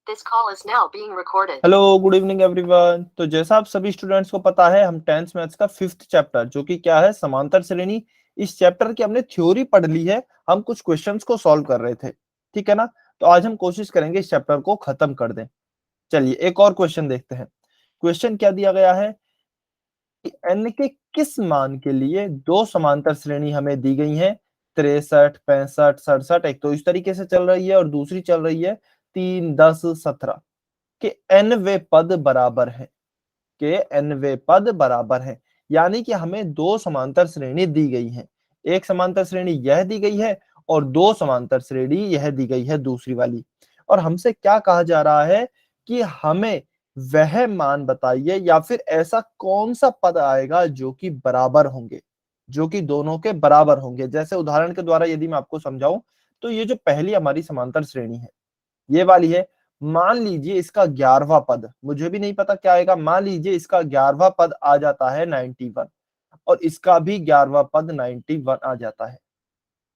This call is now being recorded. Hello good evening everyone. तो जैसा आप सभी स्टूडेंट्स को पता है, हम 10th मैथ्स का 5th चैप्टर जो कि क्या है, समांतर श्रेणी, इस चैप्टर की हमने थ्योरी पढ़ ली है। हम कुछ क्वेश्चंस को सॉल्व कर रहे थे, ठीक है ना। तो आज हम कोशिश करेंगे इस चैप्टर को खत्म कर दें। चलिए एक और क्वेश्चन देखते हैं। क्वेश्चन क्या दिया गया है कि n के किस मान के लिए दो समांतर श्रेणी हमें दी गई है, 63, 65, 67। एक तो इस तरीके से चल रही है और दूसरी चल रही है 3, 10, 17 के n वे पद बराबर है, के n वे पद बराबर है। यानी कि हमें दो समांतर श्रेणी दी गई है। एक समांतर श्रेणी यह दी गई है और दो समांतर श्रेणी यह दी गई है दूसरी वाली। और हमसे क्या कहा जा रहा है कि हमें वह मान बताइए या फिर ऐसा कौन सा पद आएगा जो कि बराबर होंगे, जो कि दोनों के बराबर होंगे। जैसे उदाहरण के द्वारा यदि मैं आपको समझाऊं, तो ये जो पहली हमारी समांतर श्रेणी है, ये वाली है। मान लीजिए इसका 11वां पद, मुझे भी नहीं पता क्या आएगा, मान लीजिए इसका 11वां पद आ जाता है 91 और इसका भी 11वां पद 91 आ जाता है,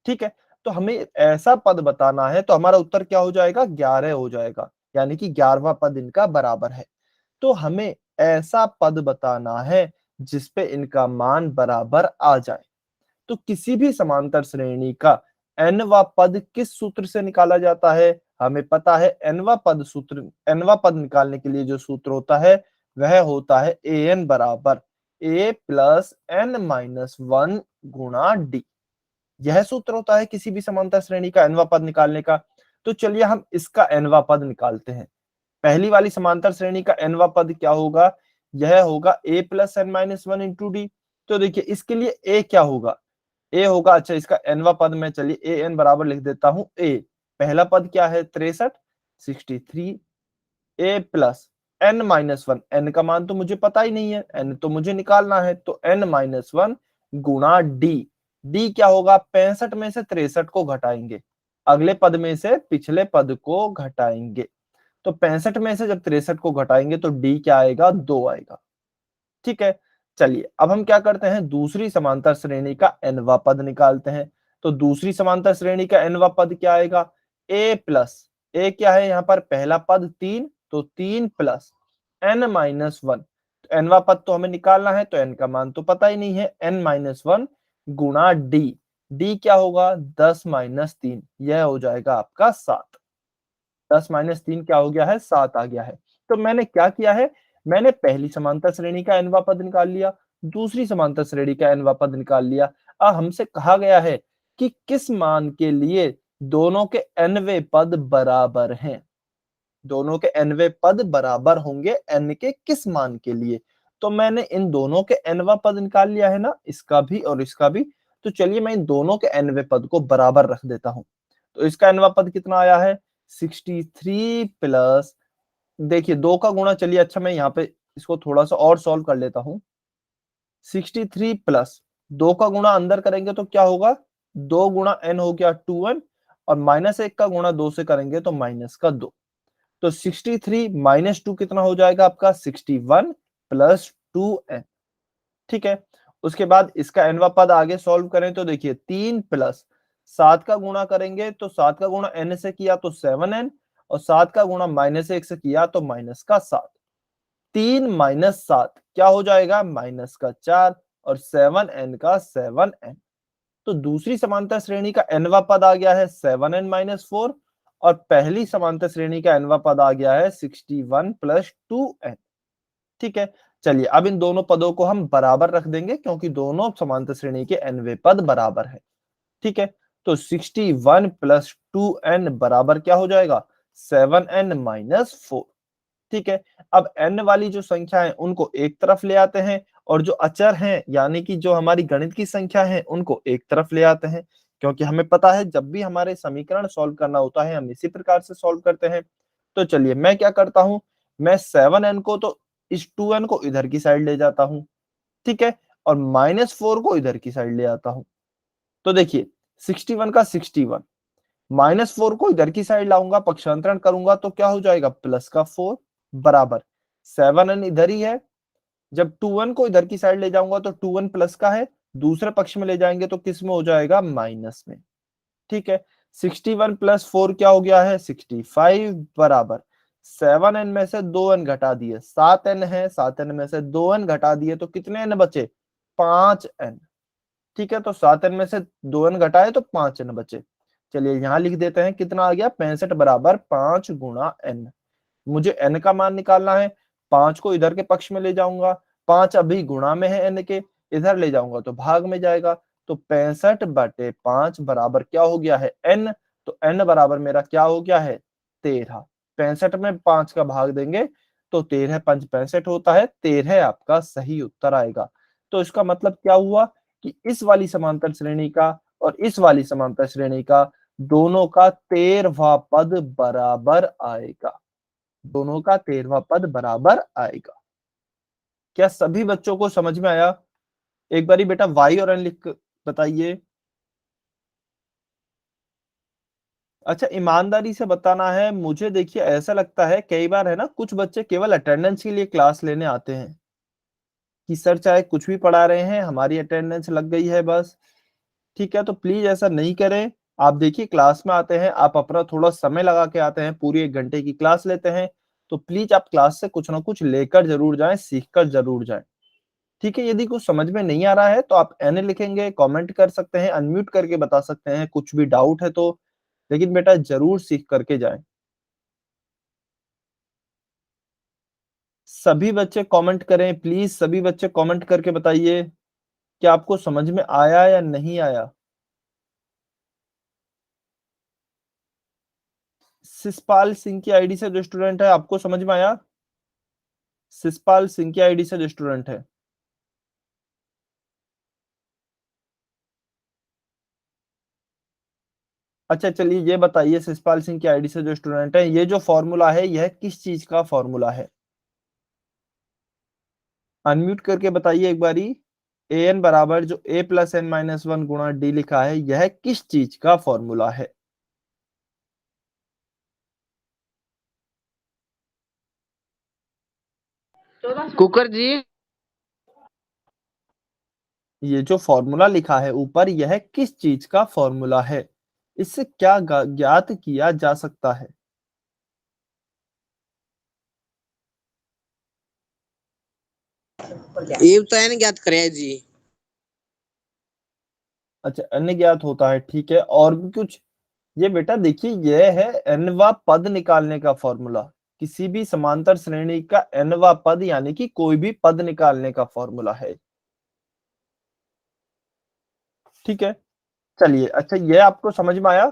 ठीक है। तो हमें ऐसा पद बताना है, तो हमारा उत्तर क्या हो जाएगा, 11 हो जाएगा, यानी कि 11वां पद इनका बराबर है। तो हमें ऐसा पद बताना है जिसपे इनका मान बराबर आ जाए। तो किसी भी समांतर श्रेणी का nवा पद किस सूत्र से निकाला जाता है, हमें पता है nवा पद सूत्र, nवा पद निकालने के लिए जो सूत्र होता है वह होता है an बराबर a प्लस n माइनस 1 गुणा d। यह सूत्र होता है किसी भी समांतर श्रेणी का nवा पद निकालने का। तो चलिए हम इसका nवा पद निकालते हैं। पहली वाली समांतर श्रेणी का nवा पद क्या होगा, यह होगा a plus n minus 1 into D. तो देखिए इसके लिए a क्या होगा, ए होगा, अच्छा इसका nवा पद में चलिए ए एन बराबर लिख देता हूं ए। पहला पद क्या है 63, 63 ए प्लस n माइनस 1, एन का मान तो मुझे पता ही नहीं है, एन तो मुझे निकालना है, तो n माइनस 1 गुणा डी। डी क्या होगा, 65 में से 63 को घटाएंगे, अगले पद में से पिछले पद को घटाएंगे। तो 65 में से जब 63 को घटाएंगे तो डी क्या आएगा, 2 आएगा, ठीक है। चलिए अब हम क्या करते हैं, दूसरी समांतर श्रेणी का nवा पद निकालते हैं। तो दूसरी समांतर श्रेणी का nवा पद क्या आएगा, a प्लस, a क्या है यहाँ पर, पहला पद 3, तो 3 प्लस n माइनस 1। nवा पद तो हमें निकालना है, तो n का मान तो पता ही नहीं है, n माइनस 1 गुणा d। d क्या होगा, 10 माइनस 3, यह हो जाएगा आपका 7। 10 माइनस 3 क्या हो गया है, 7 आ गया है। तो मैंने क्या किया है, मैंने पहली समांतर श्रेणी का nवा पद निकाल लिया, दूसरी समांतर श्रेणी का nवा पद निकाल लिया। अब हमसे कहा गया है कि किस मान के लिए दोनों के nवे पद बराबर हैं, दोनों के nवे पद बराबर होंगे n के किस मान के लिए। तो मैंने इन दोनों के nवा पद निकाल लिया है ना, इसका भी और इसका भी। तो चलिए मैं इन दोनों के nवे पद को बराबर रख देता हूं। तो इसका nवा पद कितना आया है, 63 प्लस, देखिए 2 का गुणा, चलिए अच्छा मैं यहाँ पे इसको थोड़ा सा और सॉल्व कर लेता हूँ। 63 प्लस 2 का गुणा अंदर करेंगे तो क्या होगा, 2 गुणा n हो गया 2n, और माइनस 1 का गुणा 2 से करेंगे तो माइनस का 2। तो 63 माइनस 2 कितना हो जाएगा आपका, 61 प्लस 2n, ठीक है। उसके बाद इसका nवा पद आगे सॉल्व करें तो देखिए 3 प्लस 7 का गुणा करेंगे तो 7 का गुणा n से किया तो 7n, और 7 का गुणा माइनस 1 से किया तो माइनस का 7। 3 माइनस 7 क्या हो जाएगा, माइनस का 4, और 7n का 7n। तो दूसरी समांतर श्रेणी का nवा पद आ गया है 7n माइनस 4, और पहली समांतर श्रेणी का nवा पद आ गया है 61 प्लस 2n, ठीक है। चलिए अब इन दोनों पदों को हम बराबर रख देंगे क्योंकि दोनों समांतर श्रेणी के nवे पद बराबर है, ठीक है। तो 61 प्लस 2n बराबर क्या हो जाएगा, 7n माइनस 4, ठीक है। अब n वाली जो संख्या है उनको एक तरफ ले आते हैं, और जो अचर हैं यानी कि जो हमारी गणित की संख्या है उनको एक तरफ ले आते हैं, क्योंकि हमें पता है जब भी हमारे समीकरण सॉल्व करना होता है हम इसी प्रकार से सॉल्व करते हैं। तो चलिए मैं क्या करता हूं, मैं 7n को तो इस 2n को इधर की साइड ले जाता हूं, ठीक है, और माइनस 4 को इधर की साइड ले आता हूं। तो देखिए 61 का 61, माइनस 4 को इधर की साइड लाऊंगा, पक्षांतरण करूंगा तो क्या हो जाएगा, प्लस का 4 बराबर 7n इधर ही है। जब 2n को इधर की साइड ले जाऊंगा तो 2n प्लस का है, दूसरे पक्ष में ले जाएंगे तो किस में हो जाएगा, माइनस में, ठीक है। 61 प्लस 4 क्या हो गया है, 65 बराबर 7n में से 2n घटा दिए, 7n है, 7n में से 2n घटा दिए तो कितने n बचे? 5n। ठीक है, तो 7n में से 2n घटाए तो 5n बचे। चलिए यहां लिख देते हैं, कितना आ गया? 65 बराबर 5 गुणा n। मुझे n का मान निकालना है, 5 को इधर के पक्ष में ले जाऊंगा, 5 अभी गुणा में है n के, इधर ले जाऊंगा तो भाग में जाएगा, तो 65/5 बराबर क्या हो गया है? n। तो n बराबर मेरा क्या हो गया है? 13। 65 में 5 का भाग देंगे तो 13 5 65 होता है, 13 आपका सही उत्तर आएगा। तो इसका मतलब क्या हुआ कि इस वाली समांतर श्रेणी का और इस वाली समांतर श्रेणी का दोनों का 13वां पद बराबर आएगा, दोनों का 13वां पद बराबर आएगा। क्या सभी बच्चों को समझ में आया? एक बारी बेटा y और n लिख बताइए। अच्छा, ईमानदारी से बताना है, मुझे देखिए ऐसा लगता है कई बार है ना, कुछ बच्चे केवल अटेंडेंस के लिए क्लास लेने आते हैं कि सर चाहे कुछ भी पढ़ा रहे हैं, हमारी अटेंडेंस लग गई है बस। ठीक है, तो प्लीज ऐसा नहीं करें। आप देखिए क्लास में आते हैं, आप अपना थोड़ा समय लगा के आते हैं, पूरी 1 घंटे की क्लास लेते हैं, तो प्लीज आप क्लास से कुछ ना कुछ लेकर जरूर जाएं, सीख कर जरूर जाएं। ठीक है, यदि कुछ समझ में नहीं आ रहा है तो आप एन लिखेंगे, कमेंट कर सकते हैं, अनम्यूट करके बता सकते हैं, कुछ भी डाउट है तो। लेकिन बेटा जरूर सीख करके जाएं। सभी बच्चे कमेंट करें प्लीज, सभी बच्चे कमेंट करके बताइए कि आपको समझ में आया या नहीं आया। सिसपाल सिंह की आईडी से जो स्टूडेंट है, आपको समझ में आया? सिसपाल सिंह की आईडी से जो स्टूडेंट है। अच्छा चलिए ये बताइए, सिसपाल सिंह की आईडी से जो स्टूडेंट है, ये जो फॉर्मूला है यह किस चीज का फॉर्मूला है? अनम्यूट करके बताइए एक बारी। ए एन बराबर जो ए प्लस एन माइनस वन गुणा डी लिखा है, यह किस चीज का फॉर्मूला है? कुकर जी। ये जो फॉर्मूला लिखा है ऊपर, यह किस चीज का फॉर्मूला है? इससे क्या ज्ञात किया जा सकता है? ये तो है ज्ञात करे जी। अच्छा, अन्य ज्ञात होता है, ठीक है, और भी कुछ? ये बेटा देखिए, यह है nवा पद निकालने का फॉर्मूला। किसी भी समांतर श्रेणी का nवा पद यानी कि कोई भी पद निकालने का फॉर्मूला है। ठीक है, चलिए अच्छा ये आपको समझ में आया?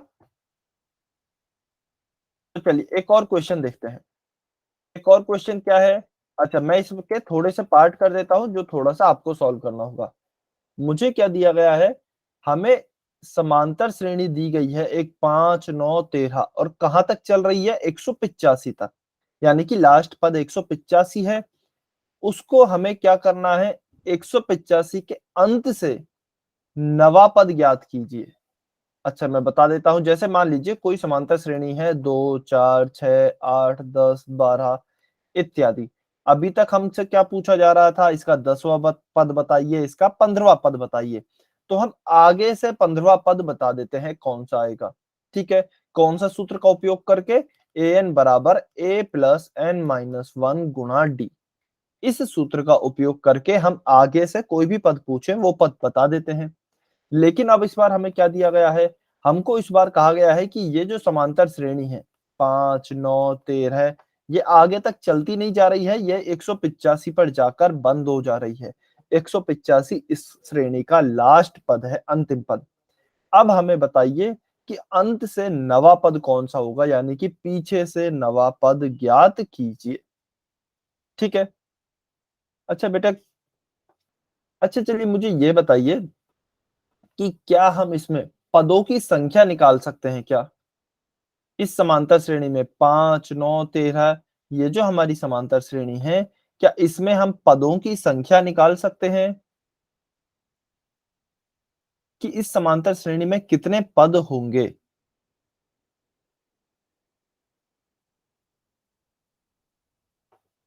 तो चलिए एक और क्वेश्चन देखते हैं। एक और क्वेश्चन क्या है? अच्छा, मैं इसके थोड़े से पार्ट कर देता हूं जो थोड़ा सा आपको सॉल्व करना होगा। मुझे क्या दिया गया है? हमें समांतर श्रेणी दी गई है एक 5 9 13 और कहां तक चल रही है? 185 तक, यानी कि लास्ट पद 185 है। उसको हमें क्या करना है? 185 के अंत से नवा पद ज्ञात कीजिए। अच्छा मैं बता देता हूं, जैसे मान लीजिए कोई समांतर श्रेणी है 2 4 6 8 10 12 इत्यादि। अभी तक हमसे क्या पूछा जा रहा था? इसका 10वां पद बताइए, इसका 15वां पद बताइए। तो हम आगे से 15वां पद बता देते हैं कौन सा आएगा। ठीक है, कौन सा सूत्र का उपयोग करके? ए एन बराबर ए प्लस एन माइनस वन गुणा डी। इस सूत्र का उपयोग करके हम आगे से कोई भी पद पूछे वो पद बता देते हैं। लेकिन अब इस बार हमें क्या दिया गया है? हमको इस बार कहा गया है कि ये जो समांतर श्रेणी है 5 9 13, ये आगे तक चलती नहीं जा रही है, ये 185 पर जाकर बंद हो जा रही है। 185 इस श्रेणी का लास्ट पद है, अंतिम पद। अब हमें बताइए कि अंत से नवा पद कौन सा होगा, यानी कि पीछे से नवा पद ज्ञात कीजिए। ठीक है, अच्छा बेटा, अच्छा चलिए मुझे ये बताइए कि क्या हम इसमें पदों की संख्या निकाल सकते हैं क्या? इस समांतर श्रेणी में 5 9 13, ये जो हमारी समांतर श्रेणी है, क्या इसमें हम पदों की संख्या निकाल सकते हैं कि इस समांतर श्रेणी में कितने पद होंगे?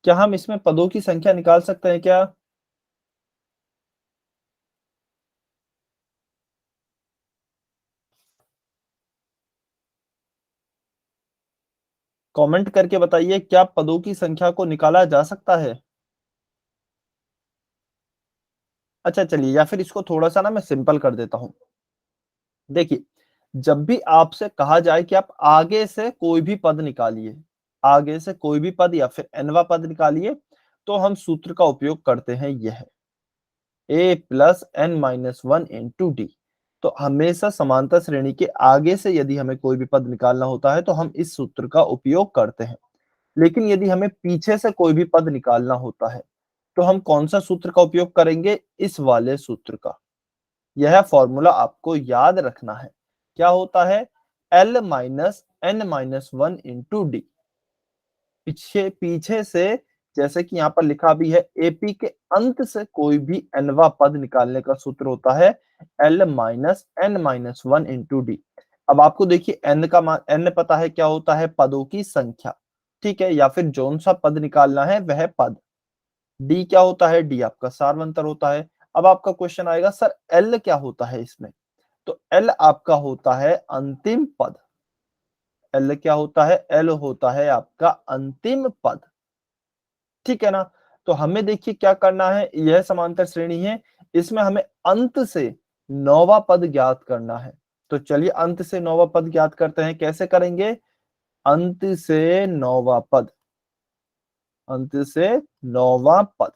क्या हम इसमें पदों की संख्या निकाल सकते हैं क्या? कमेंट करके बताइए, क्या पदों की संख्या को निकाला जा सकता है? अच्छा चलिए, या फिर इसको थोड़ा सा ना मैं सिंपल कर देता हूं। देखिए, जब भी आपसे कहा जाए कि आप आगे से कोई भी पद निकालिए, आगे से कोई भी पद या फिर nवा पद निकालिए, तो हम सूत्र का उपयोग करते हैं यह a plus n minus one into D. तो हमेशा समांतर श्रेणी के आगे से यदि हमें कोई भी पद निकालना होता है तो हम इस सूत्र का उपयोग करते हैं। लेकिन यदि हमें पीछे से कोई भी पद निकालना होता है तो हम कौन सा सूत्र का उपयोग करेंगे? इस वाले सूत्र का। यह फॉर्मूला आपको याद रखना है। क्या होता है? L minus n minus one into D. पीछे पीछे से, जैसे कि यहाँ पर लिखा भी है, एपी के अंत से कोई भी nवा पद निकालने का सूत्र होता है L minus n minus one into D. अब आपको देखिए n का मान, n पता है क्या होता है? पदों की संख्या, ठीक है, या फिर जोन सा पद निकालना है वह पद। डी क्या होता है? डी आपका सार्वंतर होता है। अब आपका क्वेश्चन आएगा, सर एल क्या होता है इसमें? तो एल आपका होता है अंतिम पद। एल क्या होता है? एल होता है आपका अंतिम पद, ठीक है ना? तो हमें देखिए क्या करना है, यह समांतर श्रेणी है, इसमें हमें अंत से नौवा पद ज्ञात करना है। तो चलिए अंत से नौवा पद ज्ञात करते हैं। कैसे करेंगे? अंत से नौवा पद, अंत से नौवा पद।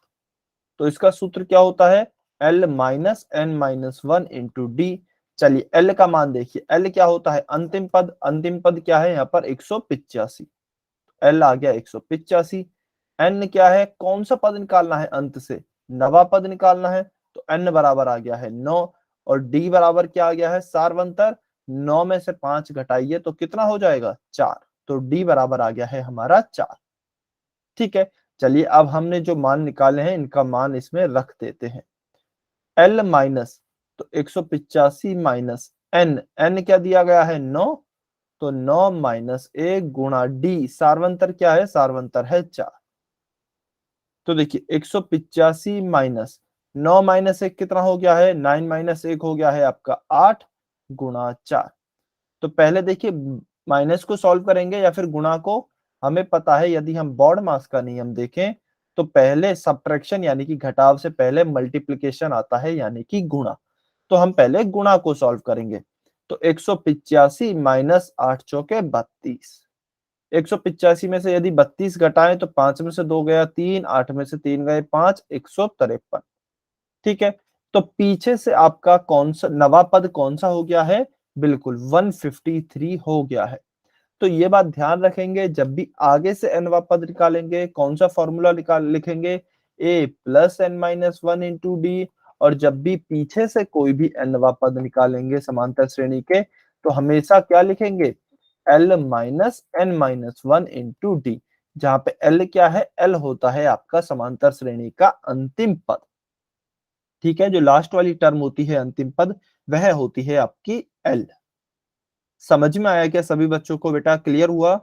तो इसका सूत्र क्या होता है? L minus N minus one into D. चलिए L का मान देखिए, L क्या होता है? अंतिम पद। अंतिम पद क्या है यहाँ पर? 185। L आ गया 185। N क्या है? कौन सा पद निकालना है अंत से? नवा पद निकालना है, तो N बराबर आ गया है 9। और D बराबर क्या आ गया है? सार्वंतर। 9 में से 5 घटाइए तो कितना हो जाएगा? 4। तो D बराबर आ गया है हमारा 4, ठीक है। चलिए अब हमने जो मान निकाले हैं इनका मान इसमें रख देते हैं। L माइनस, तो 185 माइनस n, n क्या दिया गया है? 9। तो 9 माइनस 1 गुणा d, सार्वंतर क्या है? सार्वंतर है 4। तो देखिए 185 माइनस 9 माइनस 1 कितना हो गया है? 9 माइनस 1 हो गया है आपका 8 गुणा 4। तो पहले देखिए माइनस को सॉल्व करेंगे या फिर गुणा को। हमें पता है यदि हम बॉड मास का नियम देखें तो पहले सब्ट्रैक्शन यानी कि घटाव से पहले मल्टीप्लिकेशन आता है यानी कि गुणा। तो हम पहले गुणा को सॉल्व करेंगे। तो 185 माइनस 8 चौके 32। 185 में से यदि 32 घटाएं तो 5 में से 2 गया 3, 8 में से 3 गए 5, 153, ठीक है। तो पीछे से आपका कौन सा नवा पद कौन सा हो गया है? बिल्कुल 153 हो गया है। तो ये बात ध्यान रखेंगे, जब भी आगे से nवा पद निकालेंगे कौन सा फॉर्मूला लिखेंगे? a plus N minus one into D. और जब भी पीछे से कोई भी nवा पद निकालेंगे समांतर श्रेणी के तो हमेशा क्या लिखेंगे? l minus N minus one into D, जहां पे l क्या है? l होता है आपका समांतर श्रेणी का अंतिम पद, ठीक है। जो लास्ट वाली टर्म होती है अंतिम पद, वह होती है आपकी l। समझ में आया क्या सभी बच्चों को? बेटा क्लियर हुआ?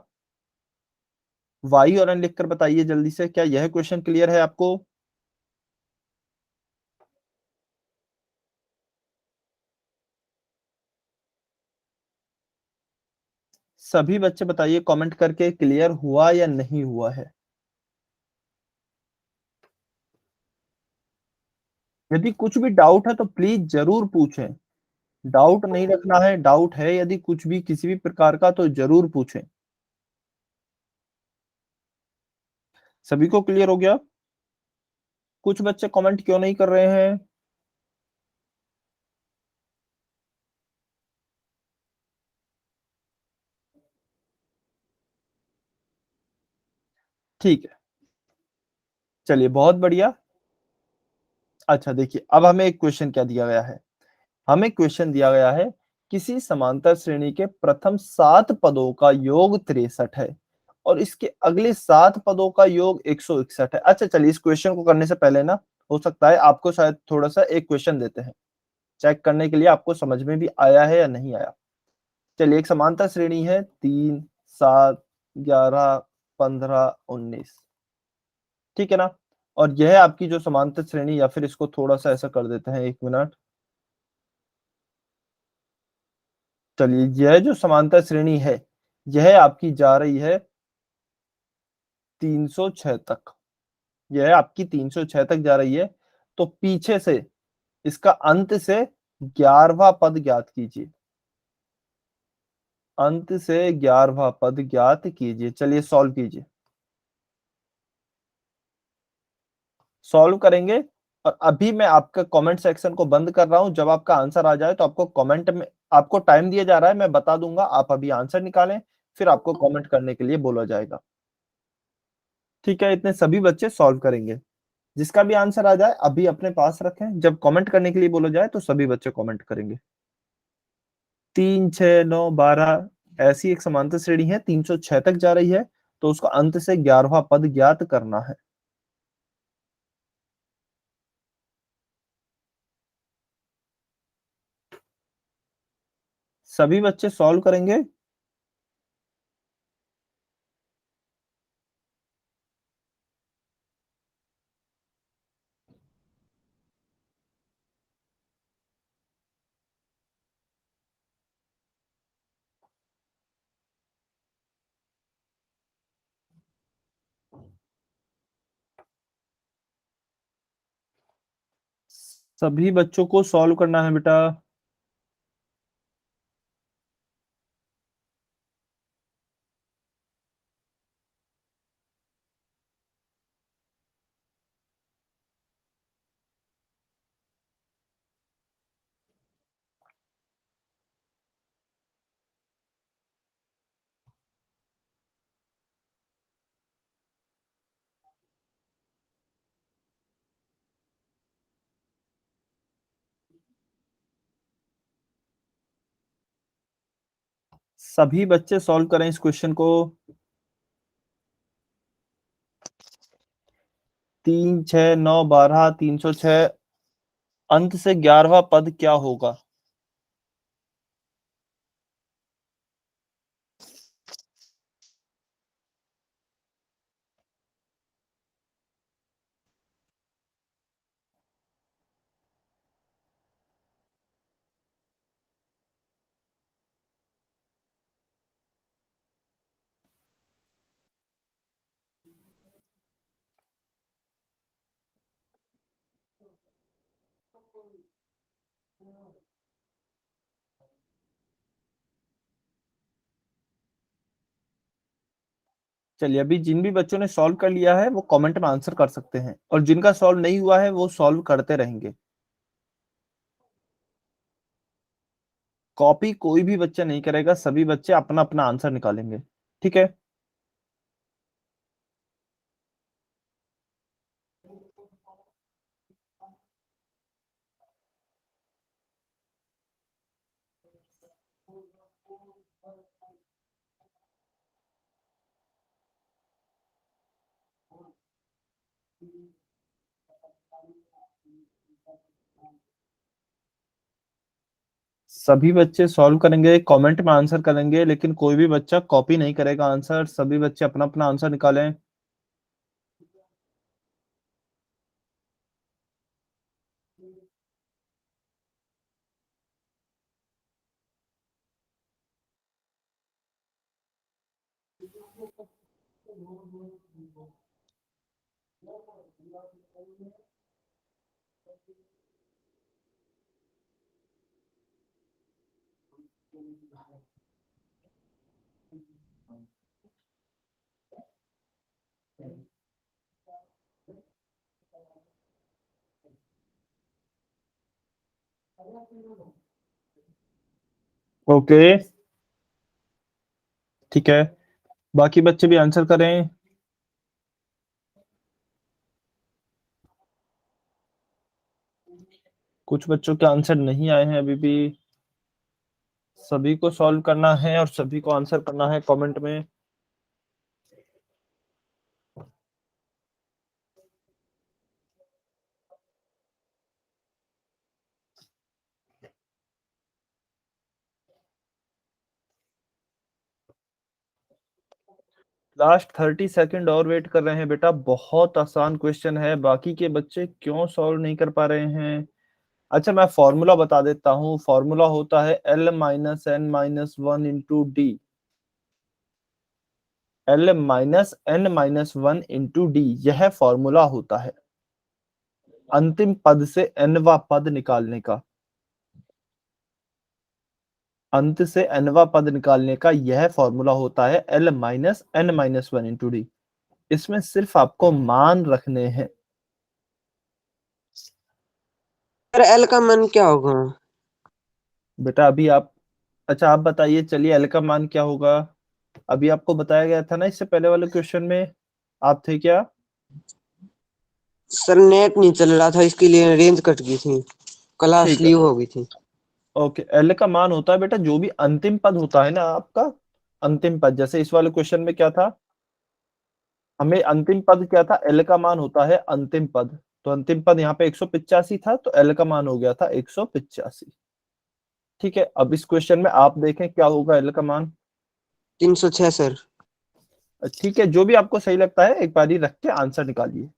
वाई और एन लिखकर बताइए जल्दी से, क्या यह क्वेश्चन क्लियर है आपको? सभी बच्चे बताइए कमेंट करके, क्लियर हुआ या नहीं हुआ है? यदि कुछ भी डाउट है तो प्लीज जरूर पूछें। डाउट नहीं रखना है, डाउट है यदि कुछ भी किसी भी प्रकार का तो जरूर पूछें। सभी को क्लियर हो गया? कुछ बच्चे कमेंट क्यों नहीं कर रहे हैं? ठीक है, चलिए बहुत बढ़िया। अच्छा देखिए, अब हमें एक क्वेश्चन क्या दिया गया है? हमें क्वेश्चन दिया गया है, किसी समांतर श्रेणी के प्रथम 7 पदों का योग 63 है और इसके अगले 7 पदों का योग 161 है। अच्छा चलिए, इस क्वेश्चन को करने से पहले ना, हो सकता है आपको शायद थोड़ा सा एक क्वेश्चन देते हैं चेक करने के लिए आपको समझ में भी आया है या नहीं आया। चलिए, एक समांतर श्रेणी है 3, 7, 11, 15, 19, ठीक है ना? और यह आपकी जो समांतर श्रेणी, या फिर इसको थोड़ा सा ऐसा कर देते हैं, 1 मिनट। चलिए, यह जो समांतर श्रेणी है यह आपकी जा रही है 306 तक, यह आपकी 306 तक जा रही है, तो पीछे से इसका अंत से 11वां पद ज्ञात कीजिए, अंत से 11वां पद ज्ञात कीजिए। चलिए सॉल्व कीजिए, सॉल्व करेंगे। और अभी मैं आपका कमेंट सेक्शन को बंद कर रहा हूं, जब आपका आंसर आ जाए तो आपको कमेंट में, आपको टाइम दिया जा रहा है, मैं बता दूंगा, आप अभी आंसर निकालें, फिर आपको कमेंट करने के लिए बोला जाएगा। ठीक है, इतने सभी बच्चे सॉल्व करेंगे। जिसका भी आंसर आ जाए अभी अपने पास रखें, जब कमेंट करने के लिए बोला जाए तो सभी बच्चे कमेंट करेंगे। 3, 6, 9, 12 ऐसी एक समांतर श्रेणी है, 306 तक जा रही है, तो उसका अंत से 11वां पद ज्ञात करना है। सभी बच्चे सॉल्व करेंगे। सभी बच्चों को सॉल्व करना है बेटा। सभी बच्चे सॉल्व करें इस क्वेश्चन को। 3, 6, 9, 12, 306, अंत से 11वां पद क्या होगा? चलिए, अभी जिन भी बच्चों ने सॉल्व कर लिया है वो कमेंट में आंसर कर सकते हैं, और जिनका सॉल्व नहीं हुआ है वो सॉल्व करते रहेंगे। कॉपी कोई भी बच्चा नहीं करेगा, सभी बच्चे अपना अपना आंसर निकालेंगे। ठीक है, सभी बच्चे सॉल्व करेंगे, कमेंट में आंसर करेंगे, लेकिन कोई भी बच्चा कॉपी नहीं करेगा आंसर, सभी बच्चे अपना अपना आंसर निकालें। ओके, ठीक है, बाकी बच्चे भी आंसर करें। कुछ बच्चों के आंसर नहीं आए हैं अभी भी। सभी को सॉल्व करना है और सभी को आंसर करना है कमेंट में। लास्ट 30 सेकंड और वेट कर रहे हैं बेटा, बहुत आसान क्वेश्चन है, बाकी के बच्चे क्यों सॉल्व नहीं कर पा रहे हैं? अच्छा, मैं फॉर्मूला बता देता हूँ, फॉर्मूला होता है L - n - 1 × D। L minus n minus 1 into D, यह फॉर्मूला होता है अंतिम पद से nवा पद निकालने का। अंत से nवा पद निकालने का यह फॉर्मूला होता है L minus n minus 1 into D. इसमें सिर्फ आपको मान रखने हैं। सर एल का मान क्या होगा? बेटा अभी आप, अच्छा आप बताइए, चलिए L का मान क्या होगा। अभी आपको बताया गया था ना इससे पहले वाले क्वेश्चन में, आप थे क्या? सर नेट नहीं चल रहा था, इसके लिए रेंज कट गई थी, क्लास ठीक है, लीव हो गई थी। ओके। L का मान होता है बेटा जो भी अंतिम पद होता है ना आपका, अंतिम पद। जैसे इस वाले क्वेश्चन में क्या था, हमें अंतिम पद क्या था, L का मान होता है अंतिम पद। तो अंतिम पद यहाँ पे 185 था, तो L का मान हो गया था 185। ठीक है, अब इस क्वेश्चन में आप देखें क्या होगा L का मान। 306 सर। ठीक है, जो भी आपको सही लगता है एक बार ही रख के आंसर निकालिए।